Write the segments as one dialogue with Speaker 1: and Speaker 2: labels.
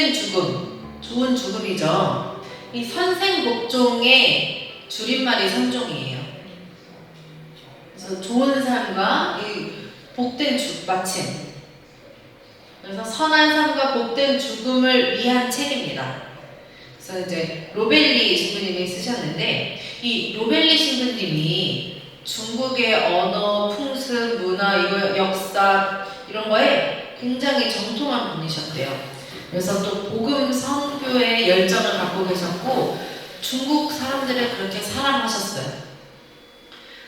Speaker 1: 복된 죽음, 좋은 죽음이죠. 이 선생복종의 줄임말이 선종이에요. 그래서 좋은 삶과 이 복된 마침. 그래서 선한 삶과 복된 죽음을 위한 책입니다. 그래서 이제 로벨리 신부님이 쓰셨는데, 이 로벨리 신부님이 중국의 언어, 풍습, 문화, 역사 이런 거에 굉장히 정통한 분이셨대요. 그래서 또 복음 선교에 열정을 갖고 계셨고 중국 사람들을 그렇게 사랑하셨어요.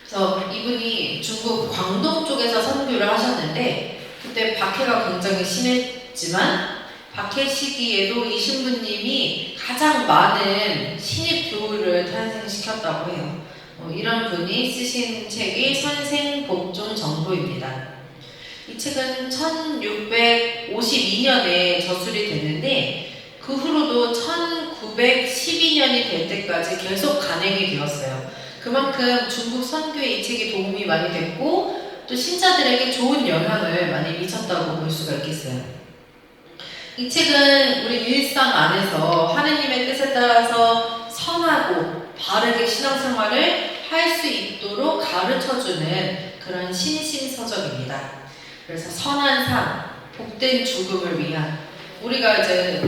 Speaker 1: 그래서 이분이 중국 광동 쪽에서 선교를 하셨는데 그때 박해가 굉장히 심했지만 박해 시기에도 이 신부님이 가장 많은 신입 교우를 탄생시켰다고 해요. 이런 분이 쓰신 책이 선생복종 정도입니다. 이 책은 1652년에 저술이 됐는데 그 후로도 1912년이 될 때까지 계속 간행이 되었어요. 그만큼 중국 선교에 이 책이 도움이 많이 됐고 또 신자들에게 좋은 영향을 많이 미쳤다고 볼 수가 있겠어요. 이 책은 우리 일상 안에서 하느님의 뜻에 따라서 선하고 바르게 신앙생활을 할 수 있도록 가르쳐주는 그런 신심서적입니다. 그래서 선한 삶, 복된 죽음을 위한, 우리가 이제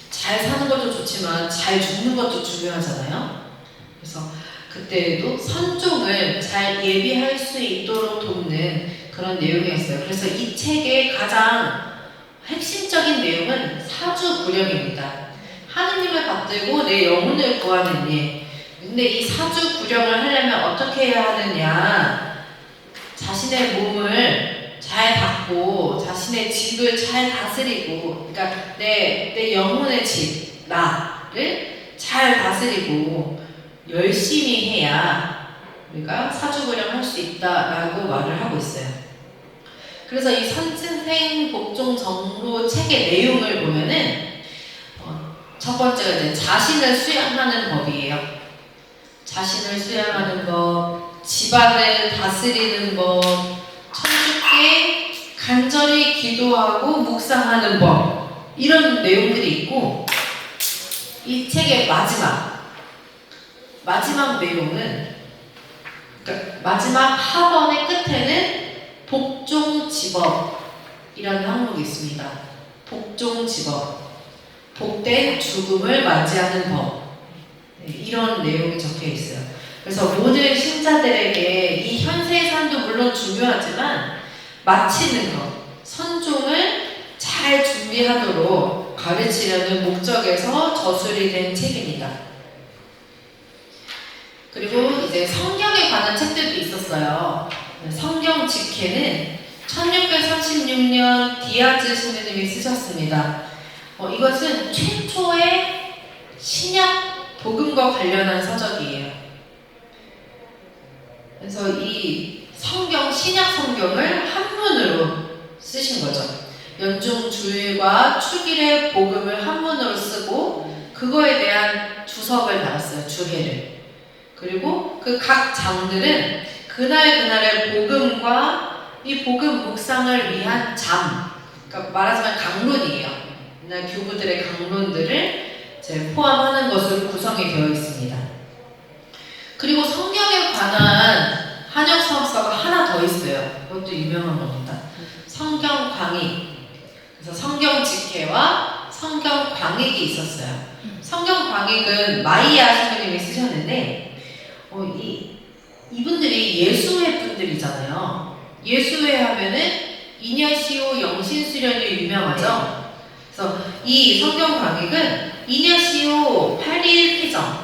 Speaker 1: 잘 사는 것도 좋지만 잘 죽는 것도 중요하잖아요. 그래서 그때에도 선종을 잘 예비할 수 있도록 돕는 그런 내용이었어요. 그래서 이 책의 가장 핵심적인 내용은 사주구령입니다. 하느님을 받들고 내 영혼을 구하는 일. 근데 이 사주구령을 하려면 어떻게 해야 하느냐? 자신의 몸을 잘 닦고 자신의 집을 잘 다스리고, 그러니까 내 영혼의 집, 나를 잘 다스리고 열심히 해야 우리가 사주구령 할 수 있다라고 말을 하고 있어요. 그래서 이 선생복종 정로 책의 내용을 보면은 첫 번째가 이제 자신을 수양하는 법이에요. 자신을 수양하는 법, 집안을 다스리는 법, 천주께 간절히 기도하고 묵상하는 법, 이런 내용들이 있고, 이 책의 마지막 내용은, 그러니까 마지막 하번의 끝에는 복종지법이라는 항목이 있습니다. 복종지법, 복된 죽음을 맞이하는 법, 이런 내용이 적혀 있어요. 그래서 모든 신자들에게 이 현세의 삶도 물론 중요하지만 마치는 것, 선종을 잘 준비하도록 가르치려는 목적에서 저술이 된 책입니다. 그리고 이제 성경에 관한 책들도 있었어요. 성경 직해는 1636년 디아즈 신부님이 쓰셨습니다. 이것은 최초의 신약 복음과 관련한 서적이에요. 그래서 이 신약 성경을 한문으로 쓰신 거죠. 연중 주일과 축일의 복음을 한문으로 쓰고 그거에 대한 주석을 달았어요. 주해를. 그리고 그 각 장들은 그날의 복음과 이 복음 묵상을 위한 그러니까 말하자면 강론이에요. 그날 교부들의 강론들을 포함하는 것으로 구성이 되어 있습니다. 그리고 성경에 관한 한역서가 하나 더 있어요. 그것도 유명한 겁니다. 성경광익. 그래서 성경직해와 성경광익이 있었어요. 성경광익은 마이야 신부님이 쓰셨는데 이분들이 예수회 분들이잖아요. 예수회 하면은 이냐시오 영신수련이 유명하죠. 그래서 이 성경광익은 이냐시오 8일 피정,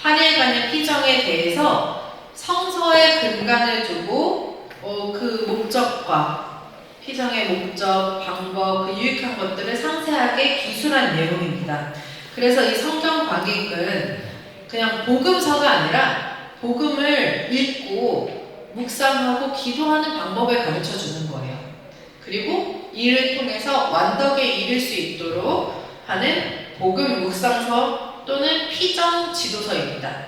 Speaker 1: 8일간의 피정에 대해서 성서에 근간을 두고 그 목적과 피정의 목적, 방법, 그 유익한 것들을 상세하게 기술한 내용입니다. 그래서 이 성경광익은 그냥 복음서가 아니라 복음을 읽고 묵상하고 기도하는 방법을 가르쳐 주는 거예요. 그리고 이를 통해서 완덕에 이를 수 있도록 하는 복음 묵상서 또는 피정 지도서입니다.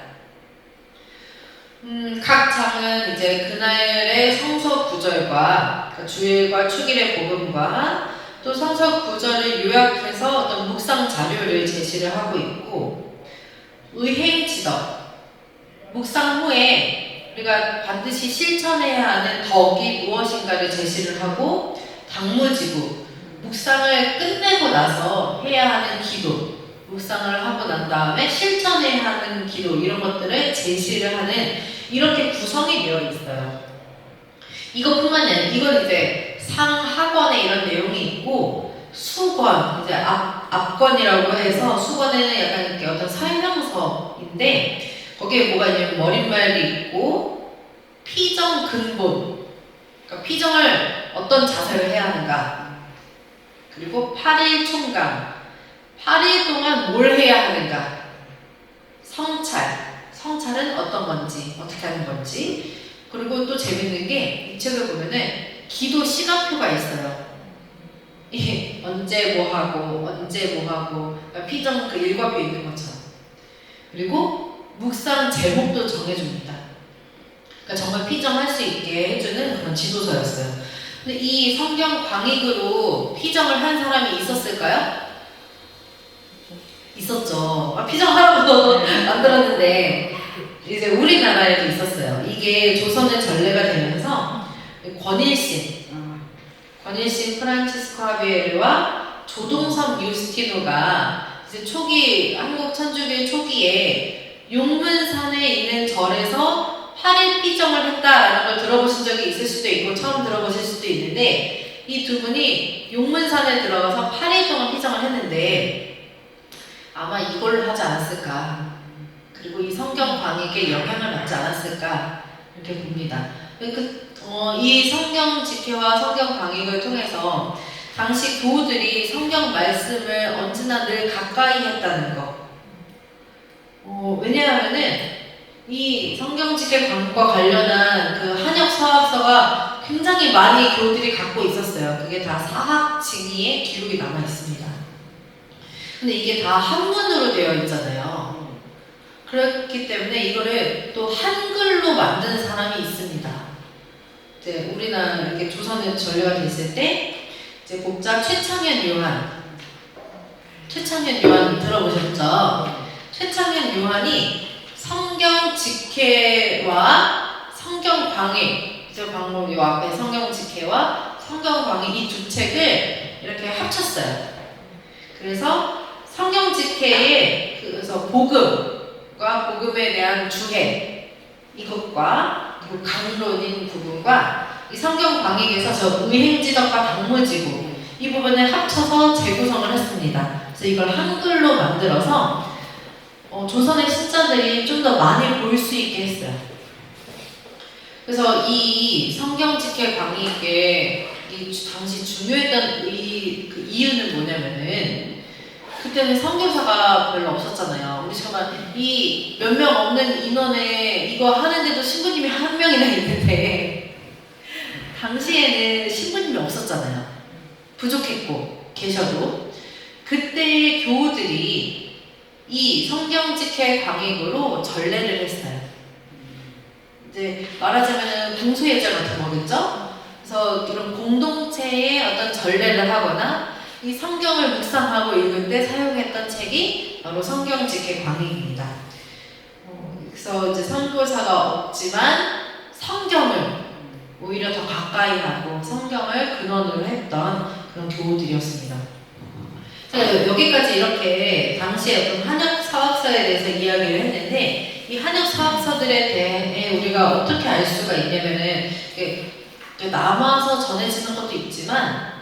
Speaker 1: 각 장은 이제 그날의 성서 구절과 주일과 축일의 복음과 또 또 성서 구절을 요약해서 어떤 묵상 자료를 제시를 하고 있고, 의행지덕, 묵상 후에 우리가 반드시 실천해야 하는 덕이 무엇인가를 제시를 하고, 당무지구, 묵상을 끝내고 나서 해야 하는 기도, 묵상을 하고 난 다음에 실천해야 하는 기도, 이런 것들을 제시를 하는, 이렇게 구성이 되어 있어요. 이것뿐만이 아니라 이건 이제 상하권에 이런 내용이 있고, 수권, 이제 앞권이라고 해서, 수권에는 약간 이렇게 어떤 설명서인데, 거기에 뭐가 있냐면 머릿말이 있고, 피정 근본, 그러니까 피정을 어떤 자세로 해야 하는가, 그리고 8일 총강, 8일 동안 뭘 해야 하는가, 성찰은 어떤 건지, 어떻게 하는 건지, 그리고 또 재밌는 게 이 책을 보면은 기도 시간표가 있어요. 이게 언제 뭐 하고, 언제 뭐 하고, 그러니까 피정 그 일과표 있는 것처럼. 그리고 묵상 제목도 정해줍니다. 그러니까 정말 피정할 수 있게 해주는 그런 지도서였어요. 근데 이 성경 광익으로 피정을 한 사람이 있었을까요? 있었죠. 피정하라고 만들었는데 이제 우리나라에도 있었어요. 이게 조선의 전례가 되면서 권일신 프란치스코 하비에르와 조동섭 유스티노가 이제 초기 한국 천주교 초기에 용문산에 있는 절에서 8일 피정을 했다라는 걸 들어보신 적이 있을 수도 있고 처음 들어보실 수도 있는데, 이 두 분이 용문산에 들어가서 8일 동안 피정을 했는데 아마 이걸 하지 않았을까, 그리고 이 성경 광익에 영향을 받지 않았을까, 이렇게 봅니다. 이 성경 직회와 성경 광익을 통해서 당시 교우들이 성경 말씀을 언제나 늘 가까이 했다는 거. 왜냐하면은 이 성경 직회 광익과 관련한 그 한역 서학서가 굉장히 많이 교우들이 갖고 있었어요. 그게 다 사학징의의 기록이 남아 있습니다. 근데 이게 다 한문으로 되어 있잖아요. 그렇기 때문에 이거를 또 한글로 만든 사람이 있습니다. 이제 우리나라 이렇게 조선의 전례가 됐을 때 이제 복자 최창현 요한 들어보셨죠? 최창현 요한이 성경 직회와 성경 광익, 저 방금 요 앞에 성경 직회와 성경 광익 이 두 책을 이렇게 합쳤어요. 그래서 성경 직회에 그래서 복음과 복음에 대한 주해 이것과 그리고 강론인 부분과 이 성경 광익에서 저 의행지덕과 당무지구 이 부분을 합쳐서 재구성을 했습니다. 그래서 이걸 한글로 만들어서 조선의 신자들이 좀 더 많이 볼 수 있게 했어요. 그래서 이 성경 직회 광익에 당시 중요했던 그 이유는 뭐냐면은, 그때는 선교사가 별로 없었잖아요. 우리 정말 이 몇 명 없는 인원에 이거 하는데도 신부님이 한 명이나 있는데, 당시에는 신부님이 없었잖아요. 부족했고 계셔도. 그때의 교우들이 이 성경직회 광익으로 전례를 했어요. 이제 말하자면 공소예절 같은 거겠죠? 그래서 이런 공동체의 어떤 전례를 하거나 이 성경을 묵상하고 읽을 때 사용했던 책이 바로 성경직회 광익입니다. 그래서 이제 선교사가 없지만 성경을 오히려 더 가까이 하고 성경을 근원으로 했던 그런 교우들이었습니다. 여기까지 이렇게 당시의 어떤 한역 사학서에 대해서 이야기를 했는데, 이 한역 사학서들에 대해 우리가 어떻게 알 수가 있냐면은 남아서 전해지는 것도 있지만,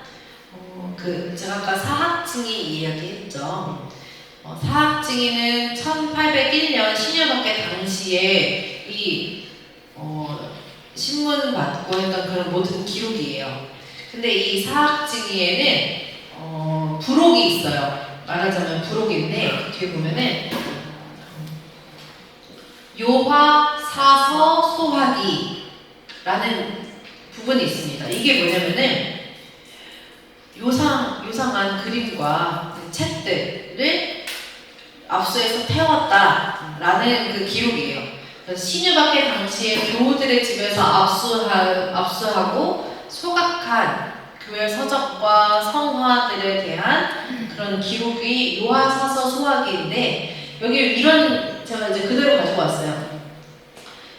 Speaker 1: 제가 아까 사학증의 이야기했죠. 사학증의는 1801년 신여덕계 당시에 신문 받고 했던 그런 모든 기록이에요. 근데 이 사학증의에는 부록이 있어요. 말하자면 부록인데 뒤에 보면은 요화 사서 소화기라는 부분이 있습니다. 이게 뭐냐면은 요상한 그림과 책들을 압수해서 태웠다라는 그 기록이에요. 그래서 신유밖에 당시에 교우들의 집에서 압수하고 소각한 교회 서적과 성화들에 대한 그런 기록이 요하사서 소화기인데 여기 이런 제가 이제 그대로 가지고 왔어요.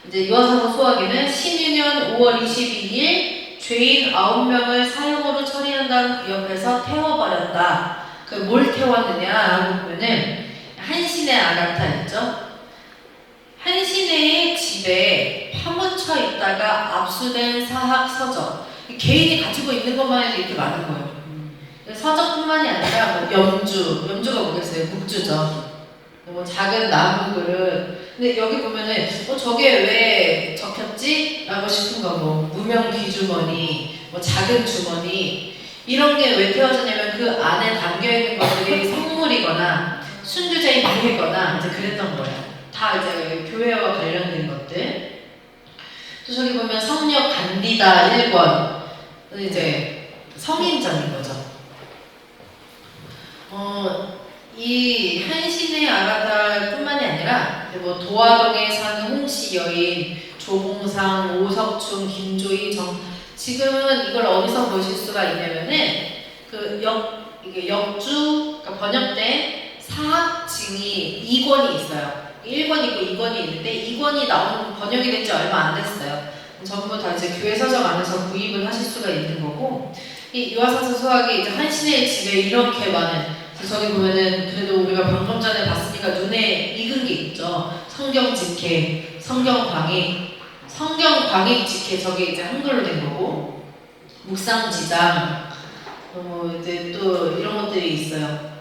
Speaker 1: 이제 요하사서 소화기는 신유년 5월 22일 죄인 9명을 사형으로 처리한 다음 그 옆에서 태워버렸다. 그 뭘 태웠느냐라고 보면은 한신의 아가타 있죠? 한신의 집에 파묻혀 있다가 압수된 사학 서적. 개인이 가지고 있는 것만 해도 이렇게 많은 거예요. 서적뿐만이 아니라 뭐 염주가 뭐겠어요? 묵주죠. 뭐 작은 나무 그릇. 근데 여기 보면은 저게 왜 적혔지? 라고 싶은 거 뭐 무명 귀주머니, 뭐 작은 주머니 이런 게 왜 태워졌냐면 그 안에 담겨 있는 것들이 선물이거나 순교자의 비회거나 이제 그랬던 거예요. 다 이제 교회와 관련된 것들. 또 저기 보면 성역 간디다 1권 이제 성인전인 거죠. 이 한신의 아가달뿐만이 아니라 뭐 도화동에 사는 홍씨 여인, 조봉상, 오석충, 김조희, 지금은 이걸 어디서 보실 수가 있냐면은 이게 역주 그러니까 번역된 사학증이 2권이 있어요. 1권 있고 2권이 있는데 2권이 나온 번역이 된 지 얼마 안 됐어요. 전부 다 이제 교회 서적 안에서 구입을 하실 수가 있는 거고 이 요하사서 소학이 이제 한신의 집에 이렇게 많은 저기 보면은 그래도 우리가 방금 전에 봤으니까 눈에 익은 게 있죠. 성경 직해, 성경 광익, 성경 광익 직해 저게 이제 한글로 된 거고 묵상 지장 이제 또 이런 것들이 있어요.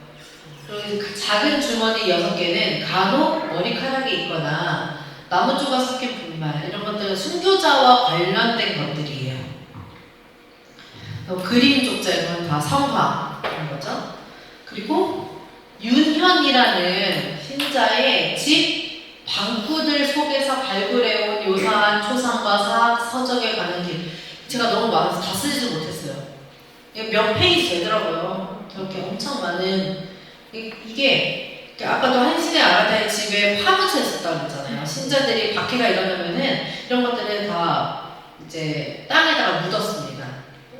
Speaker 1: 그리고 그 작은 주머니 6개는 간혹 머리카락이 있거나 나무조각 섞인 분말 이런 것들은 순교자와 관련된 것들이에요. 그림 족자 이런 건 다 성화 이런 거죠. 그리고 윤현이라는 신자의 집 방구들 속에서 발굴해온 요사한 초상과 사학 서적에 관한 길 제가 너무 많아서 다 쓰지도 못했어요. 몇 페이지 되더라고요. 저렇게 엄청 많은 이게 아까도 한신의 아가다의 집에 파묻혀 있었다고 그랬잖아요. 신자들이 박해가 일어나면은 이런 것들은 다 이제 땅에다가 묻었습니다.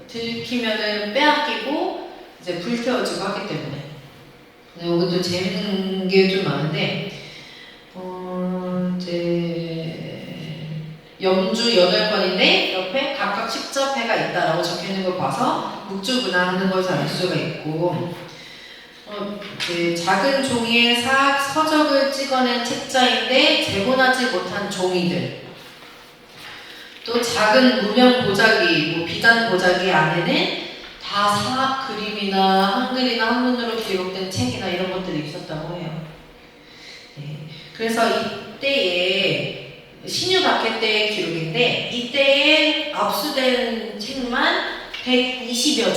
Speaker 1: 들키면은 빼앗기고 이제 불태워지고 하기 때문에. 이것도 재밌는 게 좀 많은데, 이제 염주 8권인데 옆에 각각 10접회가 있다라고 적혀 있는 걸 봐서 묵주문화하는 것을 알 수가 있고, 이제 작은 종이에 사학 서적을 찍어낸 책자인데 재본하지 못한 종이들. 또 작은 무명 보자기, 뭐 비단 보자기 안에는 다 사학 그림이나 한글이나 한문으로 기록된 책이나 이런 것들이 있었다고 해요. 네. 그래서 이때에 신유박해 때의 기록인데 이때에 압수된 책만 120여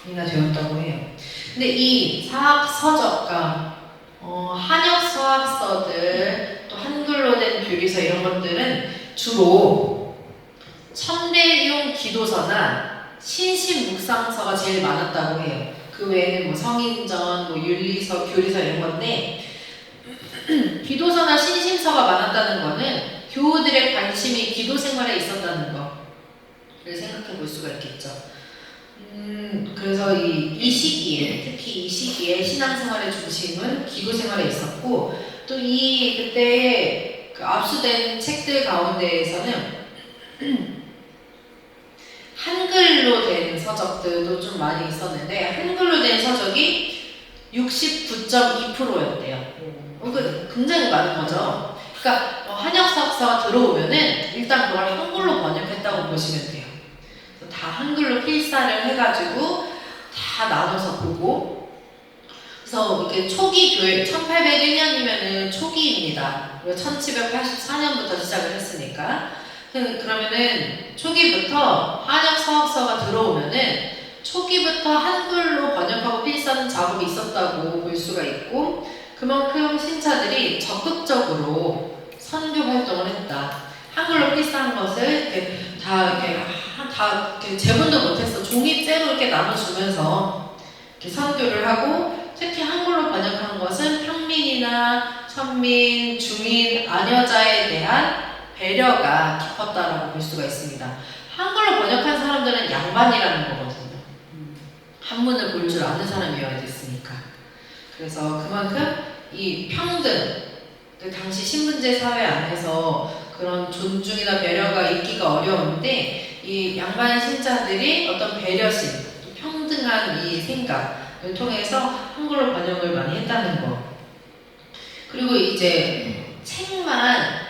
Speaker 1: 종이나 되었다고 해요. 근데 이 사학 서적과 한역 서학서들 또 한글로 된 교리서 이런 것들은 주로 천대용 기도서나 신심묵상서가 제일 많았다고 해요. 그 외에는 뭐 성인전, 뭐 윤리서, 교리서 이런 건데 기도서나 신심서가 많았다는 거는 교우들의 관심이 기도 생활에 있었다는 거를 생각해 볼 수가 있겠죠. 그래서 이 시기에 특히 이 시기에 신앙생활의 중심은 기도 생활에 있었고 또 그때 그 압수된 책들 가운데에서는 한글로 된 서적들도 좀 많이 있었는데 한글로 된 서적이 69.2%였대요. 굉장히 많은 거죠. 그러니까 한역 서학서가 들어오면은 일단 그걸 한글로 번역했다고 보시면 돼요. 다 한글로 필사를 해가지고 다 나눠서 보고 그래서 이렇게 초기 교회 1801년이면은 초기입니다. 1784년부터 시작을 했으니까 그러면은 초기부터 한역 서학서가 들어오면은 초기부터 한글로 번역하고 필사하는 작업이 있었다고 볼 수가 있고 그만큼 신자들이 적극적으로 선교 활동을 했다. 한글로 필사한 것을 다 재본도 못해서 종이째로 이렇게 나눠주면서 이렇게 선교를 하고 특히 한글로 번역한 것은 평민이나 천민, 중인, 아녀자에 대한 배려가 깊었다라고 볼 수가 있습니다. 한글로 번역한 사람들은 양반이라는 거거든요. 한문을 볼 줄 아는 사람이어야 됐으니까. 그래서 그만큼 이 평등, 그 당시 신분제 사회 안에서 그런 존중이나 배려가 있기가 어려운데 이 양반 신자들이 어떤 배려심, 평등한 이 생각을 통해서 한글로 번역을 많이 했다는 거. 그리고 이제 책만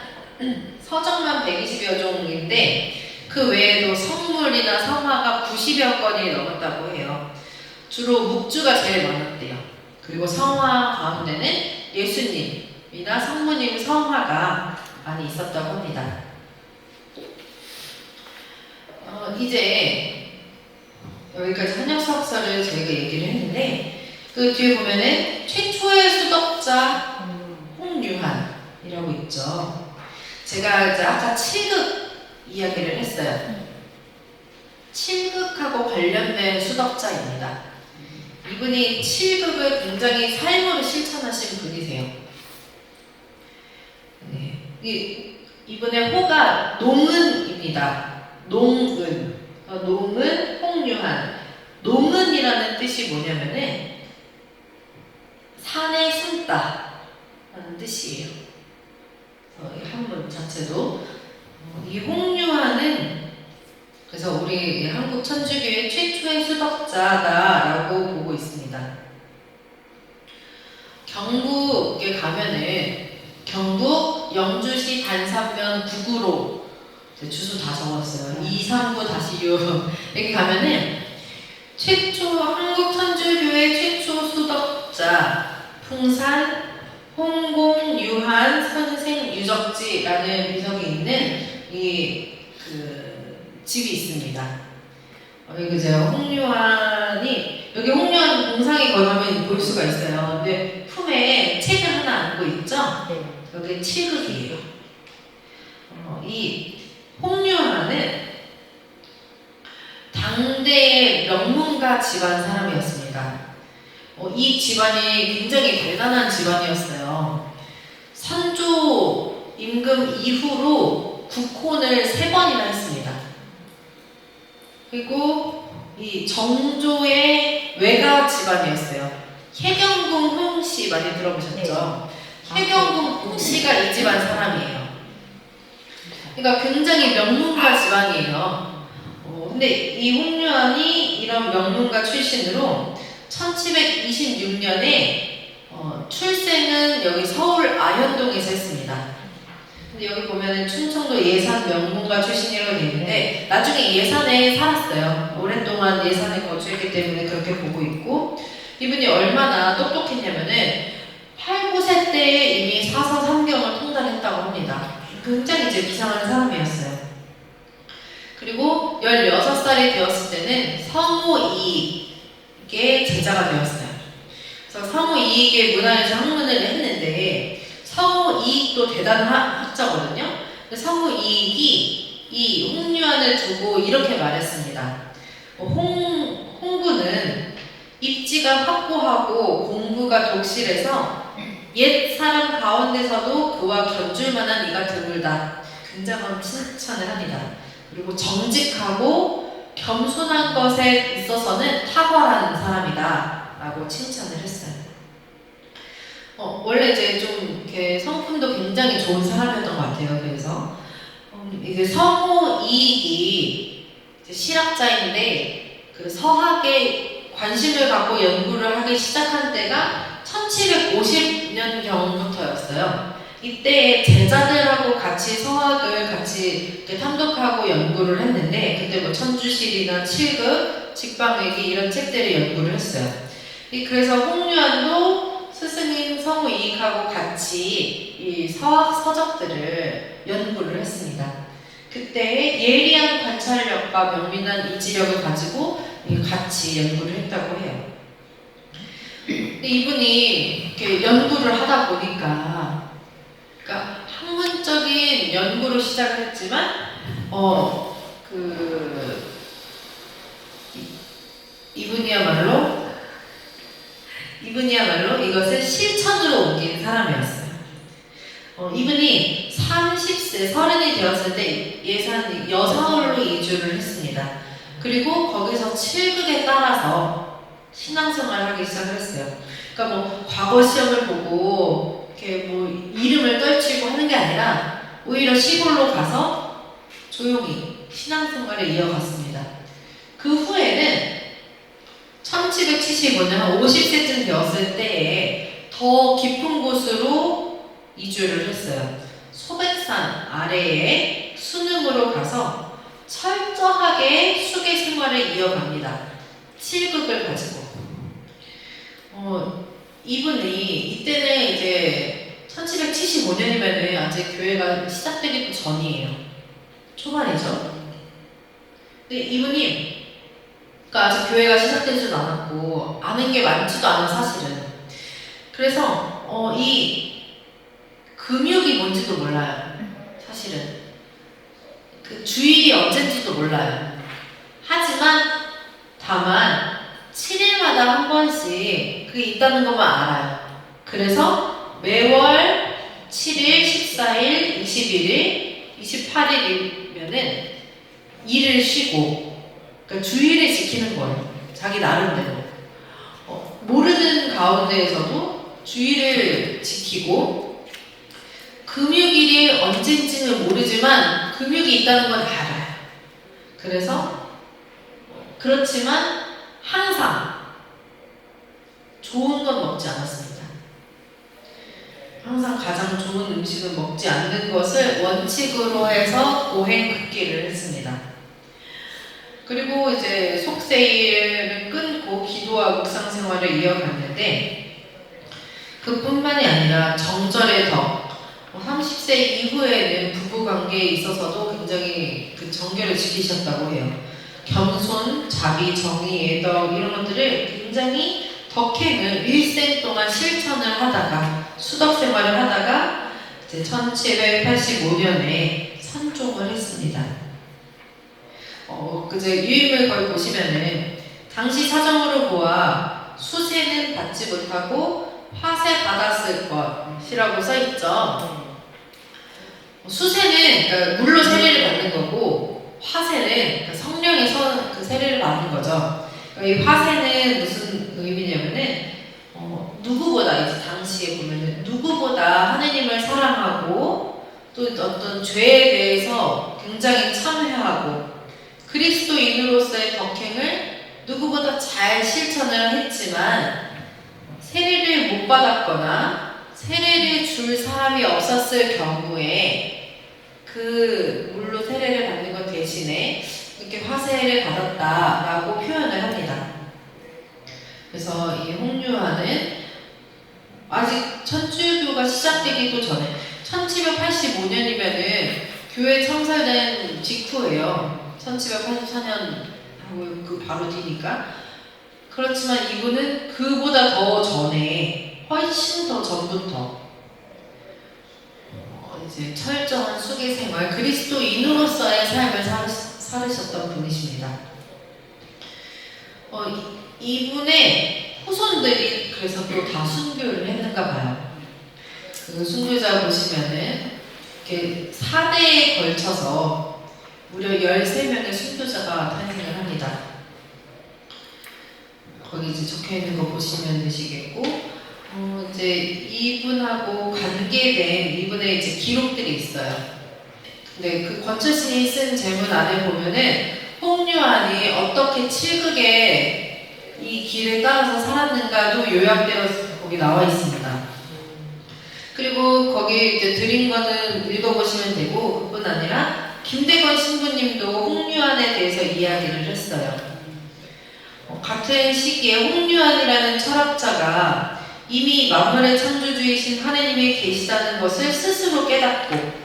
Speaker 1: 서적만 120여 종인데 그 외에도 성물이나 성화가 90여 건이 넘었다고 해요. 주로 묵주가 제일 많았대요. 그리고 성화 가운데는 예수님이나 성모님 성화가 많이 있었다고 합니다. 이제 여기까지 한역사학설을 저희가 얘기를 했는데 그 뒤에 보면은 최초의 수덕자 홍유한이라고 있죠. 제가 이제 아까 7극 이야기를 했어요. 7극하고 관련된 수덕자입니다. 이분이 7극을 굉장히 삶으로 실천하신 분이세요. 네. 이분의 호가 농은입니다. 농은. 농은 홍유한. 농은이라는 뜻이 뭐냐면은 산에 숨다 라는 뜻이에요. 이 한문 자체도 이 홍유한은 그래서 우리 한국 천주교의 최초의 수덕자다라고 보고 있습니다. 경북에 가면은 경북 영주시 단산면 구구로 주소 다 적었어요. 239-6 여기 가면은 최초 한국 천주교의 최초 수덕자 풍산 홍공유한 선생 유적지라는 비석이 있는 집이 있습니다. 여기 이제 홍유한이 여기 홍유한 동상이 거기 가면 볼 수가 있어요. 근데 품에 책을 하나 안고 있죠? 네. 여기 칠극이에요. 이 홍유한은 당대의 명문가 집안 사람이었습니다. 이 집안이 굉장히 대단한 집안이었어요. 선조 임금 이후로 국혼을 3번이나 했습니다. 그리고 이 정조의 외가 집안이었어요. 혜경궁 홍씨 많이 들어보셨죠? 네. 혜경궁 홍씨가 이 집안 사람이에요. 그러니까 굉장히 명문가 집안이에요. 근데 이 홍유한이 이런 명문가 출신으로 1726년에 출생은 여기 서울 아현동에서 했습니다. 근데 여기 보면은 충청도 예산 명문가 출신이라고 되어 있는데 나중에 예산에 살았어요. 오랫동안 예산에 거주했기 때문에 그렇게 보고 있고 이분이 얼마나 똑똑했냐면은 8, 9세 때에 이미 사서 삼경을 통달했다고 합니다. 굉장히 이제 비상한 사람이었어요. 그리고 16살이 되었을 때는 성우 이익의 제자가 되었어요. 그래서 성우 이익의 문화에서 학문을 했는데 성우 이익도 대단한 학자거든요. 성우 이익이 이 홍유한을 두고 이렇게 말했습니다. 홍구는 입지가 확고하고 공부가 독실해서 옛 사람 가운데서도 그와 견줄 만한 이가 드물다. 굉장한 칭찬을 합니다. 그리고 정직하고 겸손한 것에 있어서는 탁월한 사람이다 라고 칭찬을 했어요. 원래 이제 좀 이렇게 성품도 굉장히 좋은 사람이었던 것 같아요. 그래서 이제 성우 이익이 이제 실학자인데 그 서학에 관심을 갖고 연구를 하기 시작한 때가 1750년경부터였어요. 이때 제자들하고 같이 서학을 같이 이렇게 탐독하고 연구를 했는데 그때 뭐 천주실이나 칠극, 직방외기 이런 책들을 연구를 했어요. 그래서 홍유한도 스승인 성우 이익하고 같이 이 서학 서적들을 연구를 했습니다. 그때 예리한 관찰력과 명민한 인지력을 가지고 같이 연구를 했다고 해요. 근데 이분이 이렇게 연구를 하다 보니까, 그러니까 학문적인 연구로 시작을 했지만, 이분이야말로 이것을 실천으로 옮긴 사람이었어요. 이분이 30세, 서른이 되었을 때 예산 여사울로 이주를 했습니다. 그리고 거기서 7극에 따라서 신앙생활을 하기 시작을 했어요. 그러니까 뭐 과거 시험을 보고 이렇게 뭐 이름을 떨치고 하는 게 아니라 오히려 시골로 가서 조용히 신앙생활을 이어갔습니다. 그 후에는 1775년 한 50세쯤 되었을 때에 더 깊은 곳으로 이주를 했어요. 소백산 아래에 순음으로 가서 철저하게 수계 생활을 이어갑니다. 7극을 가지고. 이분이 이때는 이제 1775년이면은 아직 교회가 시작되기도 전이에요. 초반이죠. 근데 이분이 그러니까 아직 교회가 시작되지도 않았고 아는 게 많지도 않아 사실은. 그래서 이 금육이 뭔지도 몰라요. 사실은 그 주일이 언젠지도 몰라요. 하지만 다만 7일마다 한 번씩 그게 있다는 것만 알아요. 그래서 매월 7일, 14일, 21일, 28일이면은 일을 쉬고 그러니까 주일을 지키는 거예요. 자기 나름대로. 모르는 가운데에서도 주일을 지키고 금육일이 언젠지는 모르지만 금육이 있다는 건 알아요. 그래서 그렇지만 항상 좋은 건 먹지 않았습니다. 항상 가장 좋은 음식은 먹지 않는 것을 원칙으로 해서 고행긋기를 했습니다. 그리고 이제 속세일을 끊고 기도와 묵상 생활을 이어갔는데 그뿐만이 아니라 정절의 덕 30세 이후에는 부부관계에 있어서도 굉장히 그 정결을 지키셨다고 해요. 겸손, 자비, 정의, 애덕 이런 것들을 굉장히 덕행을 일생 동안 실천을 하다가 수덕 생활을 하다가 이제 1785년에 선종을 했습니다. 그제 유임을 거기 보시면은 당시 사정으로 보아 수세는 받지 못하고 화세 받았을 것이라고 써있죠. 수세는 그러니까 물로 세례를 받는 거고 화세는 그러니까 성령의 그 세례를 받는 거죠. 그러니까 이 화세는 무슨 의미냐면은 누구보다 이제 당시에 보면은 누구보다 하느님을 사랑하고 또 어떤 죄에 대해서 굉장히 참회하고 그리스도인으로서의 덕행을 누구보다 잘 실천을 했지만 세례를 못 받았거나 세례를 줄 사람이 없었을 경우에 그 물로 세례를 받는 것 대신에 이렇게 화세를 받았다라고 표현을 합니다. 그래서 이 홍유아는 아직 천주교가 시작되기도 전에 1785년이면은 교회 창설된 직후예요. 1784년하고 그 바로 뒤니까. 그렇지만 이분은 그보다 더 전에 훨씬 더 전부터 이제 철저한 수계 생활, 그리스도인으로서의 삶을 살으셨던 분이십니다. 이분의 후손들이 그래서 또 다 순교를 했는가 봐요. 그 순교자 보시면은 이렇게 4대에 걸쳐서 무려 13명의 순교자가 탄생을 합니다. 거기 이제 적혀 있는 거 보시면 되시겠고, 이제 이분하고 관계된 이분의 이제 기록들이 있어요. 근데 그 권철신이 쓴 제문 안에 보면은 홍유안이 어떻게 7극에 이 길을 따라서 살았는가도 요약되어서 거기 나와 있습니다. 그리고 거기 이제 드린 거는 읽어보시면 되고, 그뿐 아니라 김대건 신부님도 홍유안에 대해서 이야기를 했어요. 같은 시기에 홍유안이라는 철학자가 이미 만물의 창조주이신 하느님이 계시다는 것을 스스로 깨닫고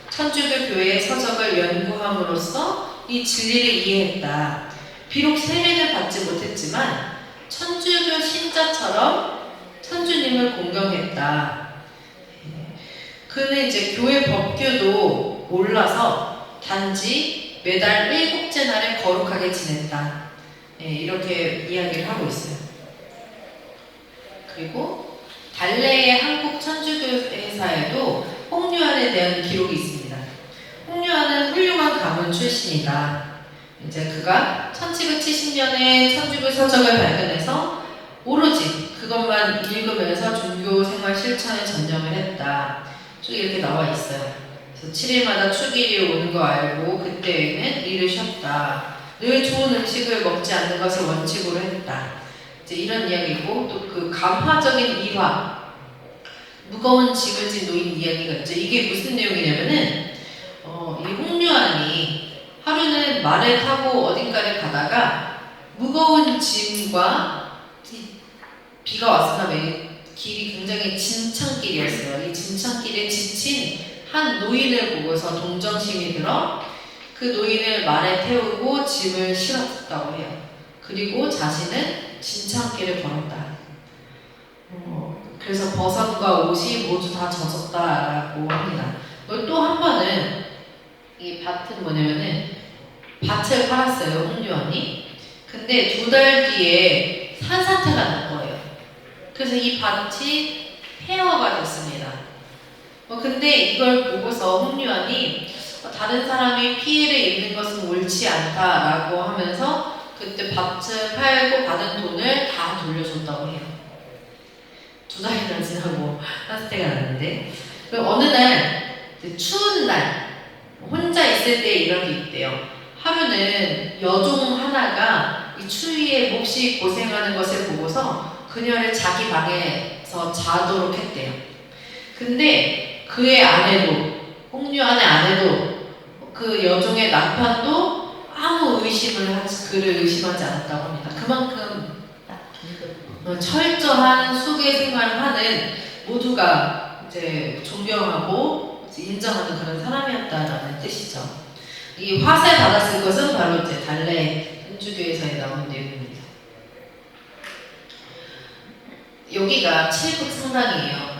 Speaker 1: 천주교 교회의 서적을 연구함으로써 이 진리를 이해했다. 비록 세례는 받지 못했지만 천주교 신자처럼 천주님을 공경했다. 그는 이제 교회 법규도 몰라서 단지 매달 7째 날에 거룩하게 지냈다. 이렇게 이야기를 하고 있어요. 그리고 달래의 한국 천주교회사에도 홍유안에 대한 기록이 있습니다. 홍유안은 훌륭한 가문 출신이다. 이제 그가 1770년에 천주교 서적을 발견해서 오로지 그것만 읽으면서 종교 생활 실천에 전념을 했다. 쭉 이렇게 나와 있어요. 그래서 7일마다 축일이 오는 거 알고 그때에는 일을 쉬었다. 늘 좋은 음식을 먹지 않는 것을 원칙으로 했다. 이제 이런 이야기고, 또 그 감화적인 일화, 무거운 짐을 진 노인 이야기가 있죠. 이게 무슨 내용이냐면은 이 홍유안이 하루는 말을 타고 어딘가를 가다가 무거운 짐과 비가 왔으나 길이 굉장히 진창길이었어요. 이 진창길에 지친 한 노인을 보고서 동정심이 들어 그 노인을 말에 태우고 짐을 실었다고 해요. 그리고 자신은 진창길을 걸었다. 그래서 버선과 옷이 모두 다 젖었다라고 합니다. 또 한 번은 이 밭은 뭐냐면은 밭을 팔았어요, 홍유안이. 근데 2달 뒤에 산사태가 난 거예요. 그래서 이 밭이 폐허가 됐습니다. 근데 이걸 보고서 홍유안이 다른 사람이 피해를 입는 것은 옳지 않다라고 하면서 그때 밭을 팔고 받은 돈을 다 돌려줬다고 해요. 2달이나 지나고 산사태가 났는데, 어느 날 추운 날 혼자 있을 때 이런 게 있대요. 하루는 여종 하나가 이 추위에 몹시 고생하는 것을 보고서 그녀를 자기 방에서 자도록 했대요. 근데 그의 아내도, 홍유안의 아내도, 그 여종의 남편도 아무 그를 의심하지 않았다고 합니다. 그만큼 철저한 수계 생활을 하는, 모두가 이제 존경하고 이제 인정하는 그런 사람이었다라는 뜻이죠. 이 화살 받았을 것은 바로 이제 달래 천주교에서 나온 내용입니다. 여기가 칠극 성당이에요.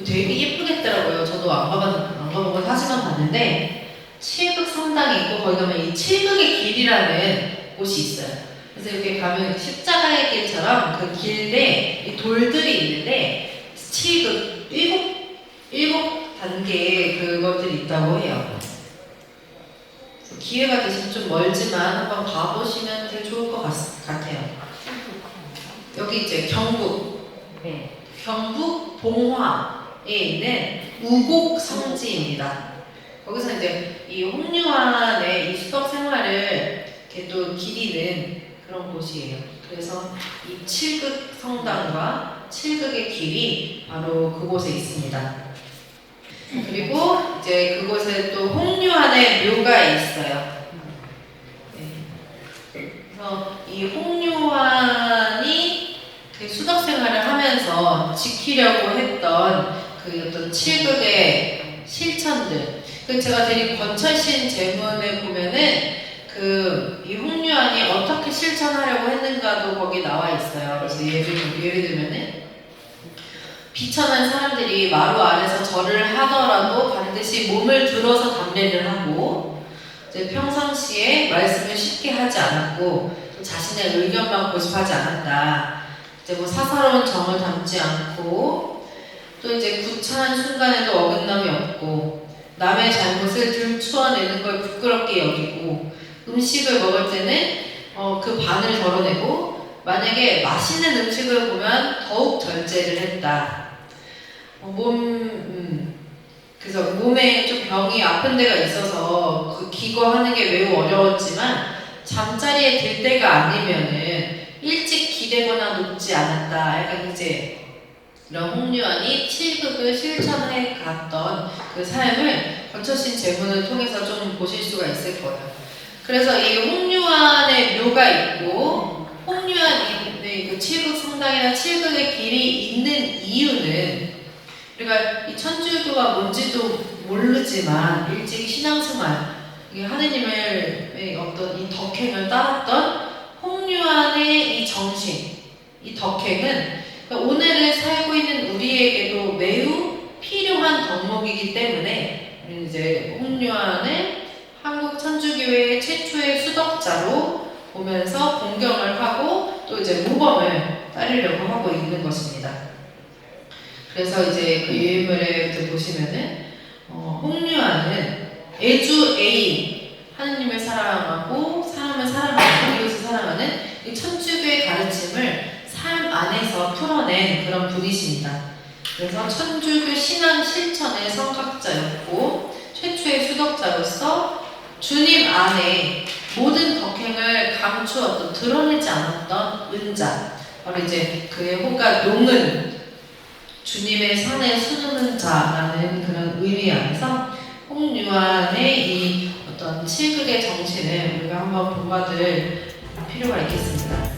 Speaker 1: 되게 예쁘겠더라고요. 저도 안 가보고 사진만 봤는데 칠극 성당이 있고, 거기 가면 이 칠극의 길이라는 곳이 있어요. 그래서 이렇게 가면 십자가의 길처럼 그 길에 이 돌들이 있는데 칠극 일곱 단계의 그것들이 있다고 해요. 그래서 기회가 되시면 좀 멀지만 한번 가보시면 되게 좋을 것 같아요. 여기 이제 경북 봉화에 있는 우곡 성지입니다. 거기서 이제 이 홍유안의 이 수덕 생활을 이렇게 또 기리는 그런 곳이에요. 그래서 이 칠극 성당과 칠극의 길이 바로 그곳에 있습니다. 그리고 이제 그곳에 또 홍유안의 묘가 있어요. 그래서 이 홍유안이 그 수덕 생활을 하면서 지키려고 했던 그 어떤 칠극의 실천들, 제가 드린 권철신 제문에 보면은 이 홍유안이 어떻게 실천하려고 했는가도 거기 나와 있어요. 그래서 예를 들면은 비천한 사람들이 마루 아래서 절을 하더라도 반드시 몸을 들어서 담례를 하고, 이제 평상시에 말씀을 쉽게 하지 않았고, 자신의 의견만 고집하지 않았다. 이제 사사로운 정을 담지 않고, 또 이제 구차한 순간에도 어긋남이 없고, 남의 잘못을 들추어내는 걸 부끄럽게 여기고, 음식을 먹을 때는 그 반을 덜어내고, 만약에 맛있는 음식을 보면 더욱 절제를 했다. 그래서 몸에 좀 병이 아픈 데가 있어서 그 기거하는 게 매우 어려웠지만, 잠자리에 들 때가 아니면은 일찍 기대거나 눕지 않았다. 약간 이제 이런 홍유안이 칠극을 실천해 갔던 그 삶을 권철신 제문을 통해서 좀 보실 수가 있을 거예요. 그래서 이 홍유안의 묘가 있고, 홍유안의 그 칠극 성당이나 칠극의 길이 있는 이유는, 우리가 이 천주교가 뭔지도 모르지만 일찍 신앙생활, 하느님의 어떤 이 덕행을 따랐던 홍유안의 이 정신, 이 덕행은 오늘을 살고 있는 우리에게도 매우 필요한 덕목이기 때문에 이제 홍유안을 한국 천주교회 최초의 수덕자로 보면서 공경을 하고, 또 이제 모범을 따르려고 하고 있는 것입니다. 그래서 이제 그 유인물에 보시면은 홍유아는 애주 애인, 하느님을 사랑하고 사람을 사랑하고 이웃을 사랑하는 이 천주교의 가르침을 삶 안에서 풀어낸 그런 분이십니다. 그래서 천주교 신앙 실천의 성각자였고 최초의 수덕자로서 주님 안에 모든 덕행을 감추었던, 드러내지 않았던 은자, 바로 이제 그의 호가 용은 주님의 산에 수놓는 자라는 그런 의미 안에서 홍유안의 이 어떤 칠극의 정신을 우리가 한번 본받을 필요가 있겠습니다.